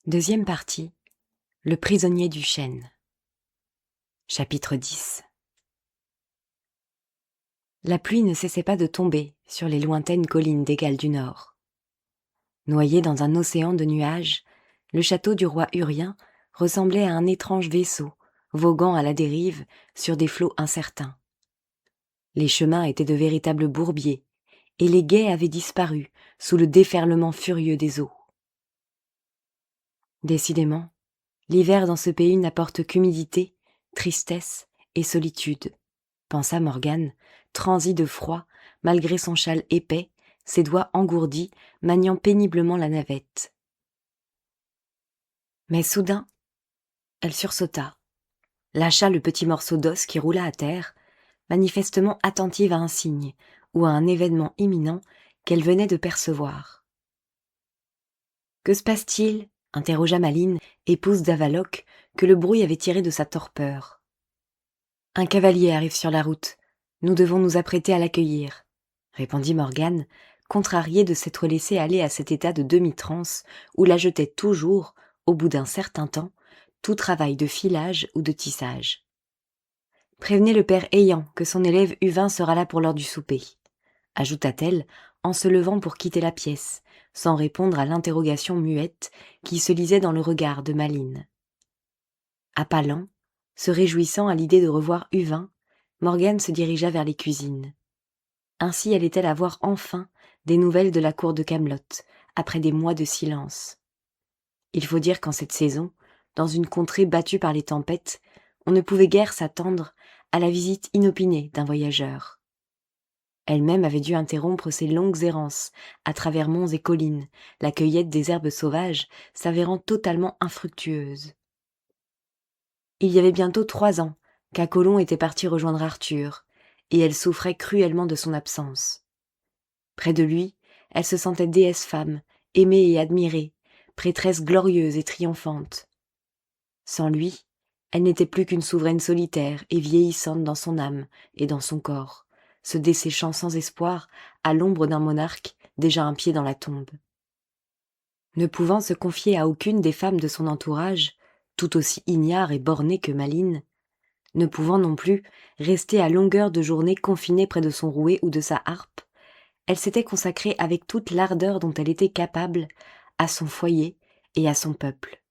Deuxième partie. Le prisonnier du chêne. Chapitre 10. La pluie ne cessait pas de tomber sur les lointaines collines des Galles du Nord. Noyé dans un océan de nuages, le château du roi Urien ressemblait à un étrange vaisseau, voguant à la dérive sur des flots incertains. Les chemins étaient de véritables bourbiers, et les gués avaient disparu sous le déferlement furieux des eaux. Décidément, l'hiver dans ce pays n'apporte qu'humidité, tristesse et solitude, pensa Morgane, transie de froid, malgré son châle épais, ses doigts engourdis, maniant péniblement la navette. Mais soudain, elle sursauta, lâcha le petit morceau d'os qui roula à terre, manifestement attentive à un signe ou à un événement imminent qu'elle venait de percevoir. « Que se passe-t-il » interrogea Malines, épouse d'Avaloc, que le bruit avait tiré de sa torpeur. « Un cavalier arrive sur la route. Nous devons nous apprêter à l'accueillir, » répondit Morgane, contrariée de s'être laissée aller à cet état de demi-transe où la jetait toujours, au bout d'un certain temps, tout travail de filage ou de tissage. « Prévenez le père Ayant que son élève Uvin sera là pour l'heure du souper, » ajouta-t-elle en se levant pour quitter la pièce, sans répondre à l'interrogation muette qui se lisait dans le regard de Malines. À pas lents, se réjouissant à l'idée de revoir Uvin, Morgane se dirigea vers les cuisines. Ainsi allait-elle avoir enfin des nouvelles de la cour de Camelot, après des mois de silence. Il faut dire qu'en cette saison, dans une contrée battue par les tempêtes, on ne pouvait guère s'attendre à la visite inopinée d'un voyageur. Elle-même avait dû interrompre ses longues errances à travers monts et collines, la cueillette des herbes sauvages s'avérant totalement infructueuse. Il y avait bientôt 3 ans qu'Apollon était parti rejoindre Arthur, et elle souffrait cruellement de son absence. Près de lui, elle se sentait déesse-femme, aimée et admirée, prêtresse glorieuse et triomphante. Sans lui, elle n'était plus qu'une souveraine solitaire et vieillissante dans son âme et dans son corps, se desséchant sans espoir à l'ombre d'un monarque déjà un pied dans la tombe. Ne pouvant se confier à aucune des femmes de son entourage, tout aussi ignare et bornée que Malines, ne pouvant non plus rester à longueur de journée confinée près de son rouet ou de sa harpe, elle s'était consacrée avec toute l'ardeur dont elle était capable à son foyer et à son peuple.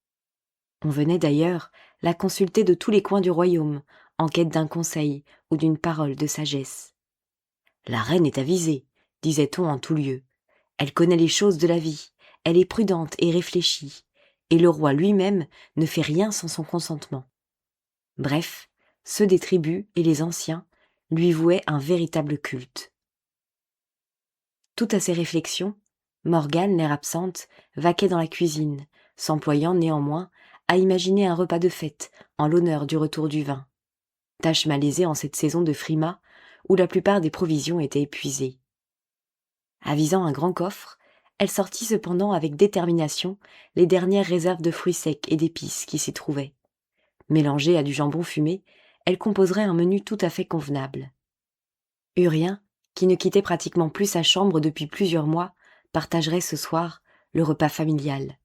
On venait d'ailleurs la consulter de tous les coins du royaume, en quête d'un conseil ou d'une parole de sagesse. « La reine est avisée, disait-on en tout lieu. Elle connaît les choses de la vie, elle est prudente et réfléchie, et le roi lui-même ne fait rien sans son consentement. » Bref, ceux des tribus et les anciens lui vouaient un véritable culte. Tout à ces réflexions, Morgane, l'air absente, vaquait dans la cuisine, s'employant néanmoins à imaginer un repas de fête en l'honneur du retour du vin. Tâche malaisée en cette saison de frimas où la plupart des provisions étaient épuisées. Avisant un grand coffre, elle sortit cependant avec détermination les dernières réserves de fruits secs et d'épices qui s'y trouvaient. Mélangées à du jambon fumé, elle composerait un menu tout à fait convenable. Urien, qui ne quittait pratiquement plus sa chambre depuis plusieurs mois, partagerait ce soir le repas familial.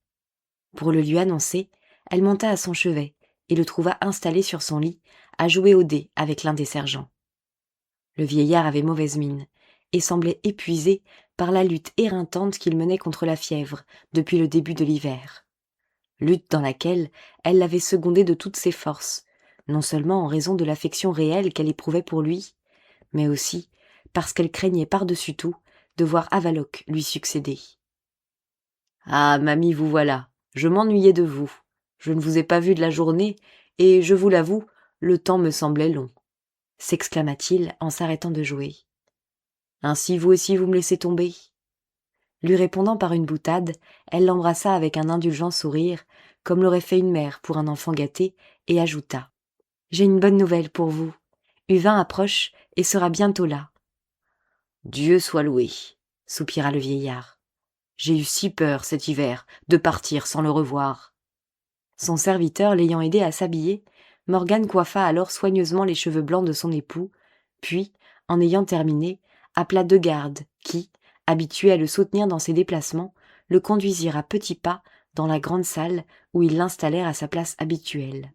Pour le lui annoncer, elle monta à son chevet et le trouva installé sur son lit, à jouer aux dés avec l'un des sergents. Le vieillard avait mauvaise mine et semblait épuisé par la lutte éreintante qu'il menait contre la fièvre depuis le début de l'hiver. Lutte dans laquelle elle l'avait secondé de toutes ses forces, non seulement en raison de l'affection réelle qu'elle éprouvait pour lui, mais aussi parce qu'elle craignait par-dessus tout de voir Avaloc lui succéder. « Ah, mamie, vous voilà, je m'ennuyais de vous. Je ne vous ai pas vu de la journée, et, je vous l'avoue, le temps me semblait long, » s'exclama-t-il en s'arrêtant de jouer. « Ainsi vous aussi vous me laissez tomber ?» Lui répondant par une boutade, elle l'embrassa avec un indulgent sourire, comme l'aurait fait une mère pour un enfant gâté, et ajouta : « J'ai une bonne nouvelle pour vous. Uvin approche et sera bientôt là. »« Dieu soit loué !» soupira le vieillard. « J'ai eu si peur cet hiver de partir sans le revoir. » Son serviteur l'ayant aidé à s'habiller, Morgane coiffa alors soigneusement les cheveux blancs de son époux, puis, en ayant terminé, appela 2 gardes qui, habitués à le soutenir dans ses déplacements, le conduisirent à petits pas dans la grande salle où ils l'installèrent à sa place habituelle.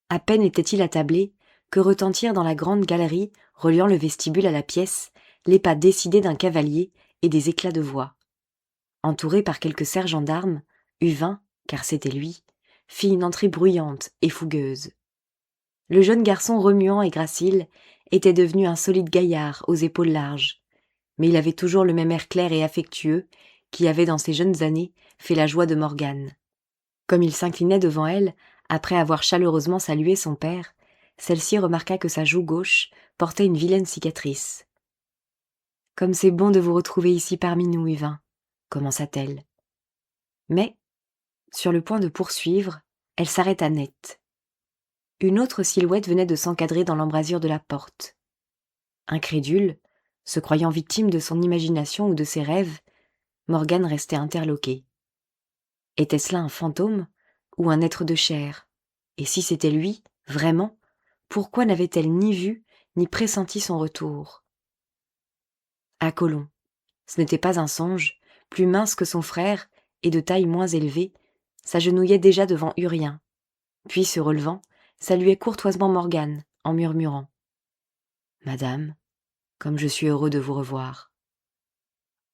À peine était-il attablé que retentirent dans la grande galerie reliant le vestibule à la pièce les pas décidés d'un cavalier et des éclats de voix. Entouré par quelques sergents d'armes, Uvin, car c'était lui, fit une entrée bruyante et fougueuse. Le jeune garçon remuant et gracile était devenu un solide gaillard aux épaules larges, mais il avait toujours le même air clair et affectueux qui avait dans ses jeunes années fait la joie de Morgane. Comme il s'inclinait devant elle, après avoir chaleureusement salué son père, celle-ci remarqua que sa joue gauche portait une vilaine cicatrice. « Comme c'est bon de vous retrouver ici parmi nous, Uvin », commença-t-elle. Mais, sur le point de poursuivre, elle s'arrêta net. Une autre silhouette venait de s'encadrer dans l'embrasure de la porte. Incrédule, se croyant victime de son imagination ou de ses rêves, Morgane restait interloquée. Était-ce là un fantôme ou un être de chair? Et si c'était lui, vraiment, pourquoi n'avait-elle ni vu ni pressenti son retour? Apollon, ce n'était pas un songe, plus mince que son frère et de taille moins élevée, s'agenouillait déjà devant Urien, puis se relevant, saluait courtoisement Morgane en murmurant « Madame, comme je suis heureux de vous revoir. »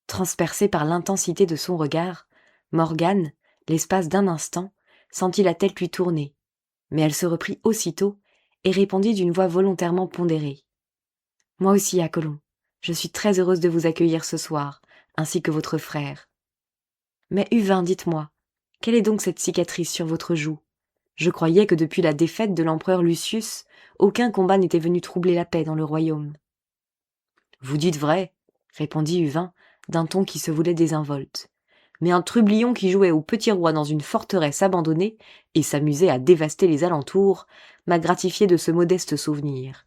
Transpercée par l'intensité de son regard, Morgane, l'espace d'un instant, sentit la tête lui tourner, mais elle se reprit aussitôt et répondit d'une voix volontairement pondérée. « Moi aussi, Apollon, je suis très heureuse de vous accueillir ce soir, ainsi que votre frère. Mais Uvin, dites-moi, quelle est donc cette cicatrice sur votre joue? Je croyais que depuis la défaite de l'empereur Lucius, aucun combat n'était venu troubler la paix dans le royaume. »« Vous dites vrai, » répondit Uvin, d'un ton qui se voulait désinvolte. « Mais un trublion qui jouait au petit roi dans une forteresse abandonnée et s'amusait à dévaster les alentours m'a gratifié de ce modeste souvenir.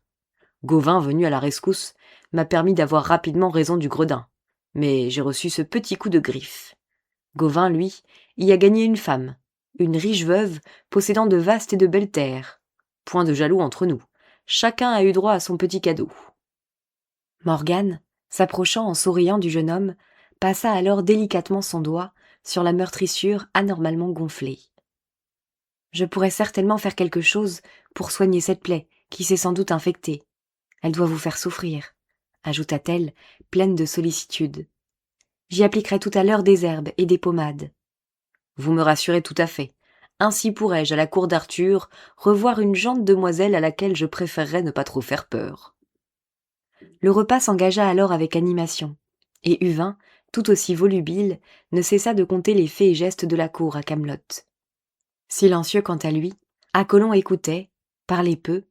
Gauvin, venu à la rescousse, m'a permis d'avoir rapidement raison du gredin, mais j'ai reçu ce petit coup de griffe. Gauvin, lui, y a gagné une femme, une riche veuve possédant de vastes et de belles terres. Point de jaloux entre nous, chacun a eu droit à son petit cadeau. » Morgane, s'approchant en souriant du jeune homme, passa alors délicatement son doigt sur la meurtrissure anormalement gonflée. « Je pourrais certainement faire quelque chose pour soigner cette plaie qui s'est sans doute infectée. Elle doit vous faire souffrir, » ajouta-t-elle, pleine de sollicitude. « J'y appliquerai tout à l'heure des herbes et des pommades. » « Vous me rassurez tout à fait. Ainsi pourrais-je, à la cour d'Arthur, revoir une jante demoiselle à laquelle je préférerais ne pas trop faire peur. » Le repas s'engagea alors avec animation, et Uvin, tout aussi volubile, ne cessa de conter les faits et gestes de la cour à Camelot. Silencieux quant à lui, Apollon écoutait, parlait peu,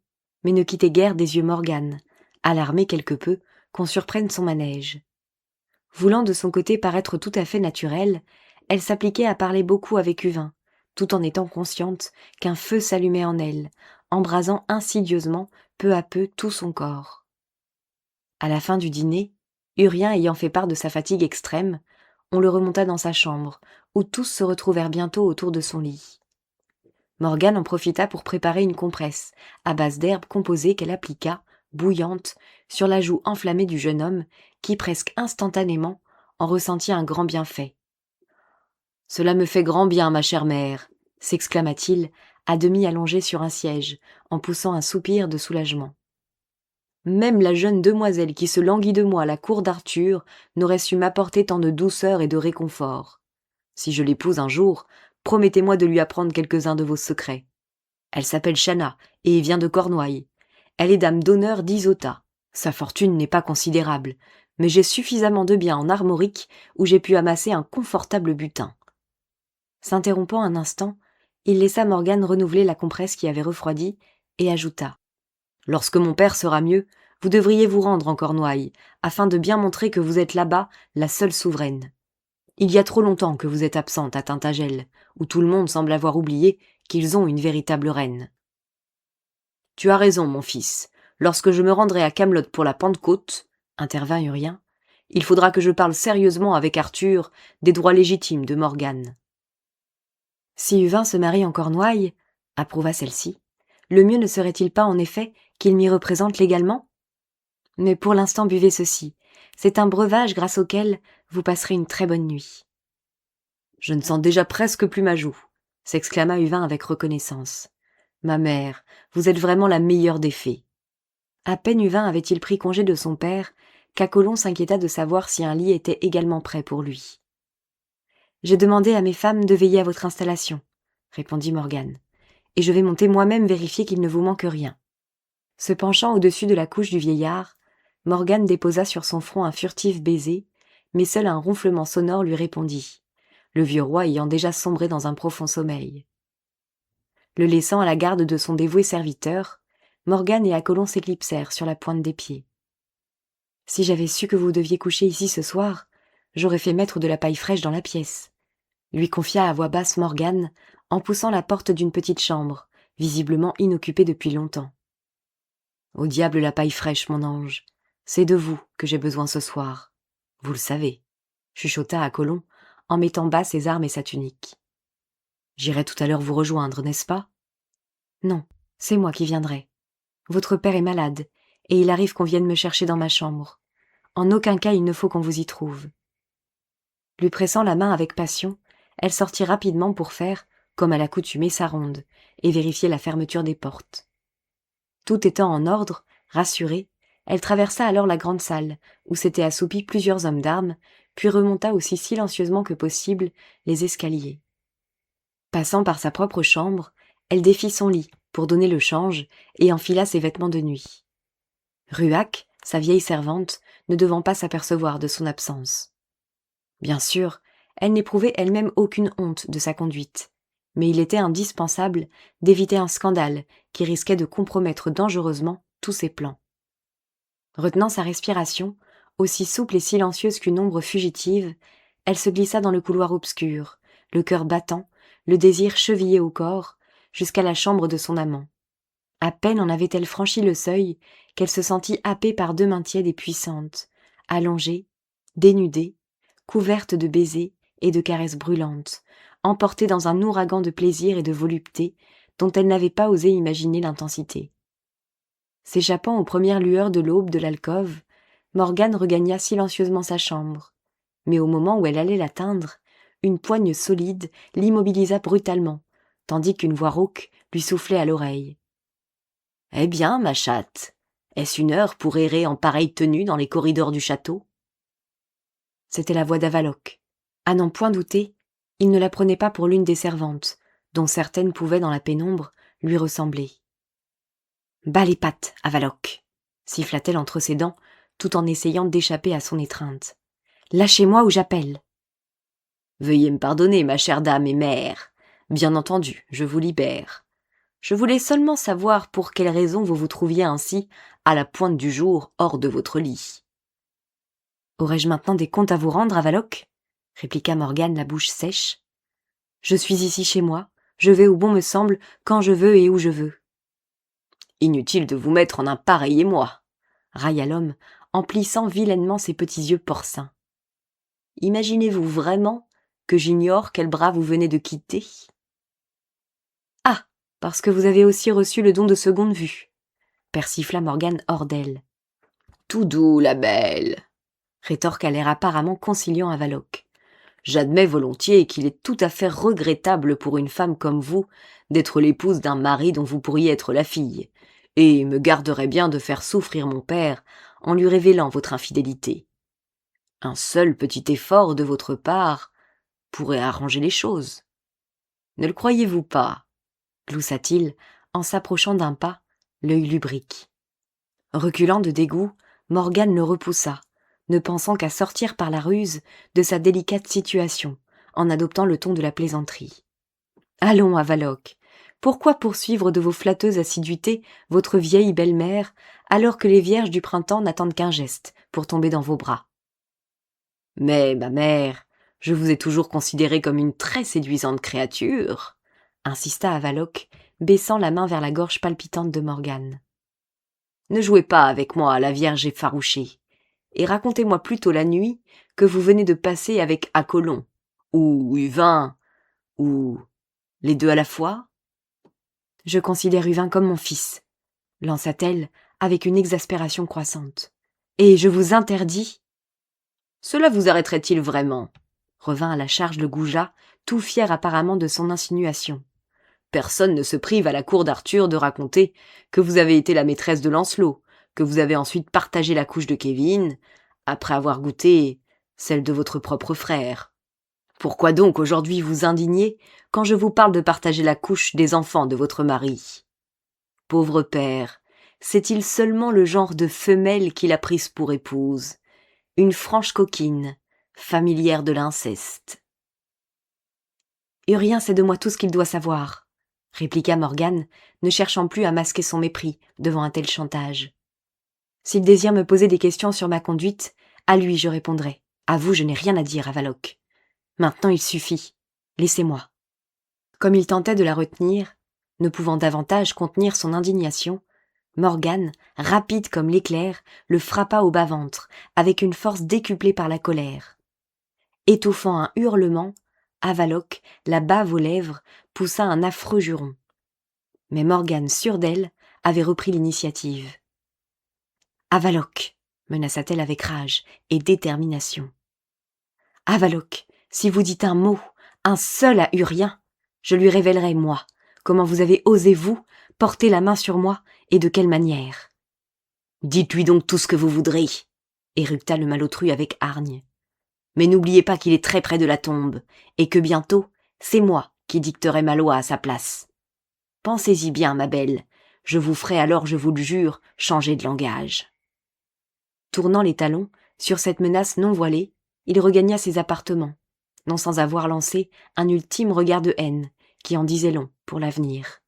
mais ne quittait guère des yeux Morgane, alarmé quelque peu qu'on surprenne son manège. Voulant de son côté paraître tout à fait naturelle, elle s'appliquait à parler beaucoup avec Uvin, tout en étant consciente qu'un feu s'allumait en elle, embrasant insidieusement, peu à peu, tout son corps. À la fin du dîner, Urien ayant fait part de sa fatigue extrême, on le remonta dans sa chambre, où tous se retrouvèrent bientôt autour de son lit. Morgane en profita pour préparer une compresse, à base d'herbes composées qu'elle appliqua, bouillante, sur la joue enflammée du jeune homme, qui presque instantanément en ressentit un grand bienfait. « Cela me fait grand bien, ma chère mère !» s'exclama-t-il, à demi allongé sur un siège, en poussant un soupir de soulagement. « Même la jeune demoiselle qui se languit de moi à la cour d'Arthur n'aurait su m'apporter tant de douceur et de réconfort. Si je l'épouse un jour, promettez-moi de lui apprendre quelques-uns de vos secrets. Elle s'appelle Chana et vient de Cornouailles. Elle est dame d'honneur d'Isota. Sa fortune n'est pas considérable, mais j'ai suffisamment de biens en Armorique où j'ai pu amasser un confortable butin. » S'interrompant un instant, il laissa Morgane renouveler la compresse qui avait refroidi et ajouta « Lorsque mon père sera mieux, vous devriez vous rendre en Cornouailles, afin de bien montrer que vous êtes là-bas la seule souveraine. Il y a trop longtemps que vous êtes absente à Tintagel, où tout le monde semble avoir oublié qu'ils ont une véritable reine. »« Tu as raison, mon fils. Lorsque je me rendrai à Camelot pour la Pentecôte, intervint Urien, il faudra que je parle sérieusement avec Arthur des droits légitimes de Morgane. » Si Uvin se marie en Cornouailles, approuva celle-ci, le mieux ne serait-il pas en effet qu'il m'y représente légalement? Mais pour l'instant buvez ceci, c'est un breuvage grâce auquel vous passerez une très bonne nuit. Je ne sens déjà presque plus ma joue, s'exclama Huvin avec reconnaissance. Ma mère, vous êtes vraiment la meilleure des fées. À peine Huvin avait-il pris congé de son père qu'Apollon s'inquiéta de savoir si un lit était également prêt pour lui. J'ai demandé à mes femmes de veiller à votre installation, répondit Morgane, et je vais monter moi-même vérifier qu'il ne vous manque rien. Se penchant au-dessus de la couche du vieillard, Morgane déposa sur son front un furtif baiser, mais seul un ronflement sonore lui répondit, le vieux roi ayant déjà sombré dans un profond sommeil. Le laissant à la garde de son dévoué serviteur, Morgane et Apollon s'éclipsèrent sur la pointe des pieds. « Si j'avais su que vous deviez coucher ici ce soir, j'aurais fait mettre de la paille fraîche dans la pièce, » lui confia à voix basse Morgane en poussant la porte d'une petite chambre, visiblement inoccupée depuis longtemps. « Au diable la paille fraîche, mon ange, c'est de vous que j'ai besoin ce soir. Vous le savez, » chuchota Apollon en mettant bas ses armes et sa tunique. « J'irai tout à l'heure vous rejoindre, n'est-ce pas ? » ?»« Non, c'est moi qui viendrai. Votre père est malade, et il arrive qu'on vienne me chercher dans ma chambre. En aucun cas il ne faut qu'on vous y trouve. » Lui pressant la main avec passion, elle sortit rapidement pour faire, comme à l'accoutumée, sa ronde, et vérifier la fermeture des portes. Tout étant en ordre, rassurée, elle traversa alors la grande salle, où s'étaient assoupis plusieurs hommes d'armes, puis remonta aussi silencieusement que possible les escaliers. Passant par sa propre chambre, elle défit son lit pour donner le change et enfila ses vêtements de nuit. Ruac, sa vieille servante, ne devant pas s'apercevoir de son absence. Bien sûr, elle n'éprouvait elle-même aucune honte de sa conduite, mais il était indispensable d'éviter un scandale qui risquait de compromettre dangereusement tous ses plans. Retenant sa respiration, aussi souple et silencieuse qu'une ombre fugitive, elle se glissa dans le couloir obscur, le cœur battant, le désir chevillé au corps, jusqu'à la chambre de son amant. À peine en avait-elle franchi le seuil qu'elle se sentit happée par deux mains tièdes et puissantes, allongée, dénudée, couverte de baisers et de caresses brûlantes, emportée dans un ouragan de plaisir et de volupté dont elle n'avait pas osé imaginer l'intensité. S'échappant aux premières lueurs de l'aube de l'alcôve, Morgane regagna silencieusement sa chambre, mais au moment où elle allait l'atteindre, une poigne solide l'immobilisa brutalement, tandis qu'une voix rauque lui soufflait à l'oreille. « Eh bien, ma chatte, est-ce une heure pour errer en pareille tenue dans les corridors du château ?» C'était la voix d'Avaloc. À n'en point douter, il ne la prenait pas pour l'une des servantes, dont certaines pouvaient, dans la pénombre, lui ressembler. « Bas les pattes, Avaloc !» siffla-t-elle entre ses dents, tout en essayant d'échapper à son étreinte. « Lâchez-moi ou j'appelle !»« Veuillez me pardonner, ma chère dame et mère. Bien entendu, je vous libère. Je voulais seulement savoir pour quelle raison vous vous trouviez ainsi, à la pointe du jour, hors de votre lit. »« Aurais-je maintenant des comptes à vous rendre, Avaloc ?» répliqua Morgane, la bouche sèche. « Je suis ici chez moi, je vais où bon me semble, quand je veux et où je veux. »« Inutile de vous mettre en un pareil émoi, » railla l'homme, en plissant vilainement ses petits yeux porcins. « Imaginez-vous vraiment que j'ignore quel bras vous venez de quitter ? » « Ah, parce que vous avez aussi reçu le don de seconde vue, » persifla Morgane hors d'elle. « Tout doux, la belle, » rétorqua l'air apparemment conciliant Avaloc. « J'admets volontiers qu'il est tout à fait regrettable pour une femme comme vous d'être l'épouse d'un mari dont vous pourriez être la fille, et me garderais bien de faire souffrir mon père en lui révélant votre infidélité. Un seul petit effort de votre part pourrait arranger les choses. Ne le croyez-vous pas ?» gloussa-t-il en s'approchant d'un pas, l'œil lubrique. Reculant de dégoût, Morgane le repoussa, ne pensant qu'à sortir par la ruse de sa délicate situation, en adoptant le ton de la plaisanterie. « Allons, Avaloc, pourquoi poursuivre de vos flatteuses assiduités votre vieille belle-mère, alors que les vierges du printemps n'attendent qu'un geste pour tomber dans vos bras ? » « Mais, ma mère, je vous ai toujours considérée comme une très séduisante créature, » insista Avaloc, baissant la main vers la gorge palpitante de Morgane. « Ne jouez pas avec moi à la vierge effarouchée, et racontez-moi plutôt la nuit que vous venez de passer avec Apollon, ou Huvin, ou les deux à la fois. »« Je considère Huvin comme mon fils, » lança-t-elle avec une exaspération croissante. « Et je vous interdis... » « Cela vous arrêterait-il vraiment ? revint à la charge le goujat, tout fier apparemment de son insinuation. Personne ne se prive à la cour d'Arthur de raconter que vous avez été la maîtresse de Lancelot, que vous avez ensuite partagé la couche de Kevin, après avoir goûté celle de votre propre frère. Pourquoi donc aujourd'hui vous indigner quand je vous parle de partager la couche des enfants de votre mari? Pauvre père, c'est-il seulement le genre de femelle qu'il a prise pour épouse, une franche coquine, familière de l'inceste. Urien sait de moi tout ce qu'il doit savoir, répliqua Morgane, ne cherchant plus à masquer son mépris devant un tel chantage. S'il désire me poser des questions sur ma conduite, à lui je répondrai. À vous, je n'ai rien à dire, Avaloc. Maintenant il suffit. Laissez-moi. Comme il tentait de la retenir, ne pouvant davantage contenir son indignation, Morgane, rapide comme l'éclair, le frappa au bas-ventre, avec une force décuplée par la colère. Étouffant un hurlement, Avaloc, la bave aux lèvres, poussa un affreux juron. Mais Morgane, sûre d'elle, avait repris l'initiative. « Avaloc !» menaça-t-elle avec rage et détermination. « Avaloc, si vous dites un mot, un seul à Urien, je lui révélerai, moi, comment vous avez osé, vous, porter la main sur moi et de quelle manière. »« Dites-lui donc tout ce que vous voudrez, » éructa le malotru avec hargne. « Mais n'oubliez pas qu'il est très près de la tombe, et que bientôt, c'est moi qui dicterai ma loi à sa place. Pensez-y bien, ma belle, je vous ferai alors, je vous le jure, changer de langage. » Tournant les talons, sur cette menace non voilée, il regagna ses appartements, non sans avoir lancé un ultime regard de haine, qui en disait long pour l'avenir.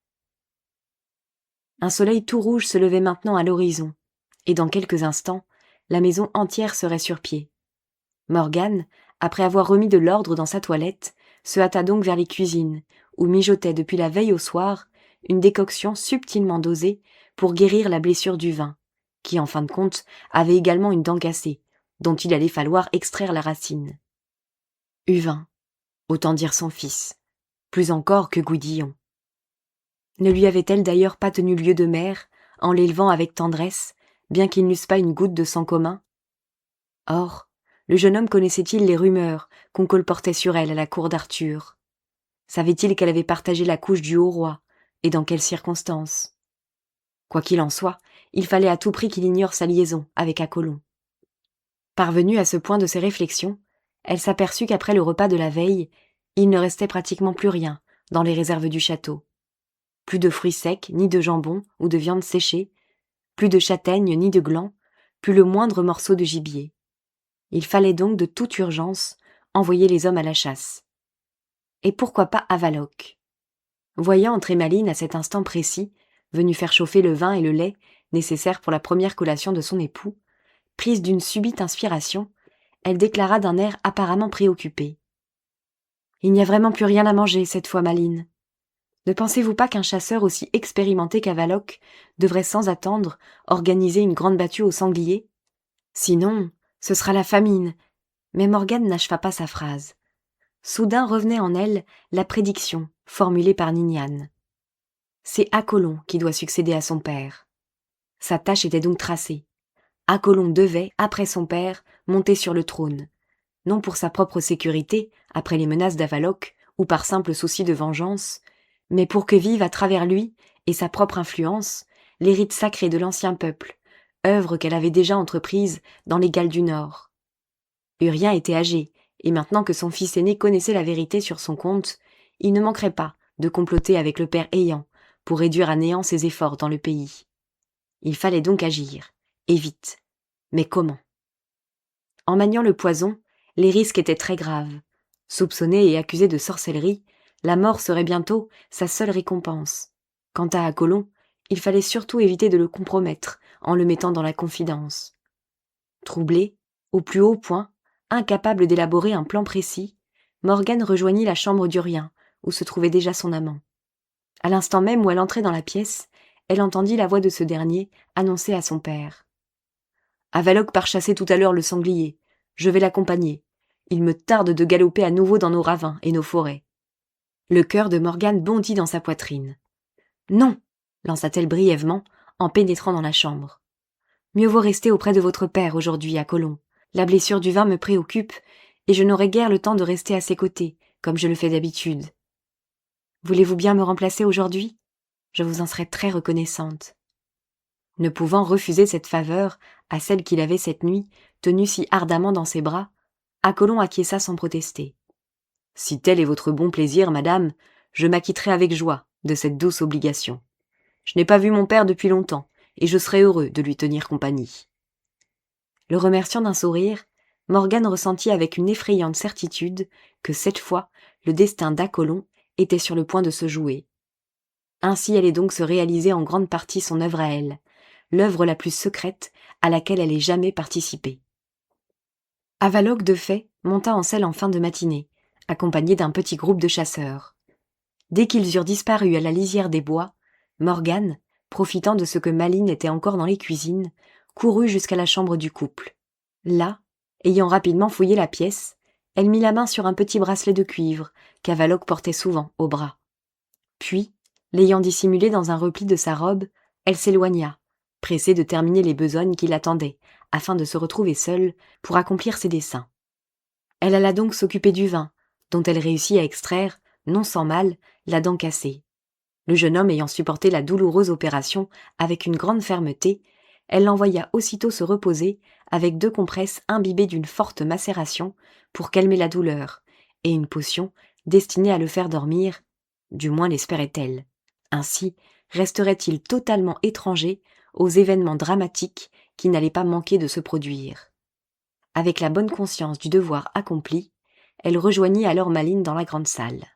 Un soleil tout rouge se levait maintenant à l'horizon, et dans quelques instants, la maison entière serait sur pied. Morgane, après avoir remis de l'ordre dans sa toilette, se hâta donc vers les cuisines, où mijotait depuis la veille au soir une décoction subtilement dosée pour guérir la blessure du vin, qui, en fin de compte, avait également une dent cassée, dont il allait falloir extraire la racine. Uvin, autant dire son fils, plus encore que Gouidillon. Ne lui avait-elle d'ailleurs pas tenu lieu de mère, en l'élevant avec tendresse, bien qu'ils n'eussent pas une goutte de sang commun? Or, le jeune homme connaissait-il les rumeurs qu'on colportait sur elle à la cour d'Arthur? Savait-il qu'elle avait partagé la couche du haut roi, et dans quelles circonstances? Quoi qu'il en soit, il fallait à tout prix qu'il ignore sa liaison avec Apollon. Parvenue à ce point de ses réflexions, elle s'aperçut qu'après le repas de la veille, il ne restait pratiquement plus rien dans les réserves du château. Plus de fruits secs, ni de jambon ou de viande séchée, plus de châtaignes ni de glands, plus le moindre morceau de gibier. Il fallait donc de toute urgence envoyer les hommes à la chasse. Et pourquoi pas Avaloc? Voyant entrer Malines à cet instant précis, venue faire chauffer le vin et le lait nécessaires pour la première collation de son époux, prise d'une subite inspiration, elle déclara d'un air apparemment préoccupé. « Il n'y a vraiment plus rien à manger cette fois, Malines. Ne pensez-vous pas qu'un chasseur aussi expérimenté qu'Avaloc devrait sans attendre organiser une grande battue au sanglier? Sinon, ce sera la famine. » Mais Morgane n'acheva pas sa phrase. Soudain revenait en elle la prédiction formulée par Niniane. C'est Apollon qui doit succéder à son père. Sa tâche était donc tracée. Apollon devait, après son père, monter sur le trône, non pour sa propre sécurité, après les menaces d'Avaloc, ou par simple souci de vengeance, mais pour que vive à travers lui et sa propre influence les rites sacrés de l'ancien peuple, œuvre qu'elle avait déjà entreprise dans les Galles du Nord. Urien était âgé, et maintenant que son fils aîné connaissait la vérité sur son compte, il ne manquerait pas de comploter avec le père ayant pour réduire à néant ses efforts dans le pays. Il fallait donc agir, et vite. Mais comment? En maniant le poison, les risques étaient très graves. Soupçonné et accusé de sorcellerie, la mort serait bientôt sa seule récompense. Quant à Apollon, il fallait surtout éviter de le compromettre en le mettant dans la confidence. Troublé, au plus haut point, incapable d'élaborer un plan précis, Morgane rejoignit la chambre d'Urien, où se trouvait déjà son amant. À l'instant même où elle entrait dans la pièce, elle entendit la voix de ce dernier annoncer à son père. « Avaloc part chasser tout à l'heure le sanglier. Je vais l'accompagner. Il me tarde de galoper à nouveau dans nos ravins et nos forêts. » Le cœur de Morgane bondit dans sa poitrine. « Non !» lança-t-elle brièvement, en pénétrant dans la chambre. « Mieux vaut rester auprès de votre père aujourd'hui, Apollon. La blessure du vin me préoccupe, et je n'aurai guère le temps de rester à ses côtés, comme je le fais d'habitude. Voulez-vous bien me remplacer aujourd'hui? Je vous en serai très reconnaissante. » Ne pouvant refuser cette faveur à celle qu'il avait cette nuit tenue si ardemment dans ses bras, Apollon acquiesça sans protester. « Si tel est votre bon plaisir, madame, je m'acquitterai avec joie de cette douce obligation. Je n'ai pas vu mon père depuis longtemps, et je serai heureux de lui tenir compagnie. » Le remerciant d'un sourire, Morgane ressentit avec une effrayante certitude que cette fois, le destin d'Apollon était sur le point de se jouer. Ainsi allait donc se réaliser en grande partie son œuvre à elle, l'œuvre la plus secrète à laquelle elle ait jamais participé. Avaloque, de fait, monta en selle en fin de matinée, accompagné d'un petit groupe de chasseurs. Dès qu'ils eurent disparu à la lisière des bois, Morgane, profitant de ce que Malines était encore dans les cuisines, courut jusqu'à la chambre du couple. Là, ayant rapidement fouillé la pièce, elle mit la main sur un petit bracelet de cuivre qu'Avaloque portait souvent au bras. Puis, l'ayant dissimulé dans un repli de sa robe, elle s'éloigna, pressée de terminer les besognes qui l'attendaient, afin de se retrouver seule pour accomplir ses desseins. Elle alla donc s'occuper du vin, dont elle réussit à extraire, non sans mal, la dent cassée. Le jeune homme ayant supporté la douloureuse opération avec une grande fermeté, elle l'envoya aussitôt se reposer avec 2 compresses imbibées d'une forte macération pour calmer la douleur, et une potion destinée à le faire dormir, du moins l'espérait-elle. Ainsi resterait-il totalement étranger aux événements dramatiques qui n'allaient pas manquer de se produire. Avec la bonne conscience du devoir accompli, elle rejoignit alors Malines dans la grande salle.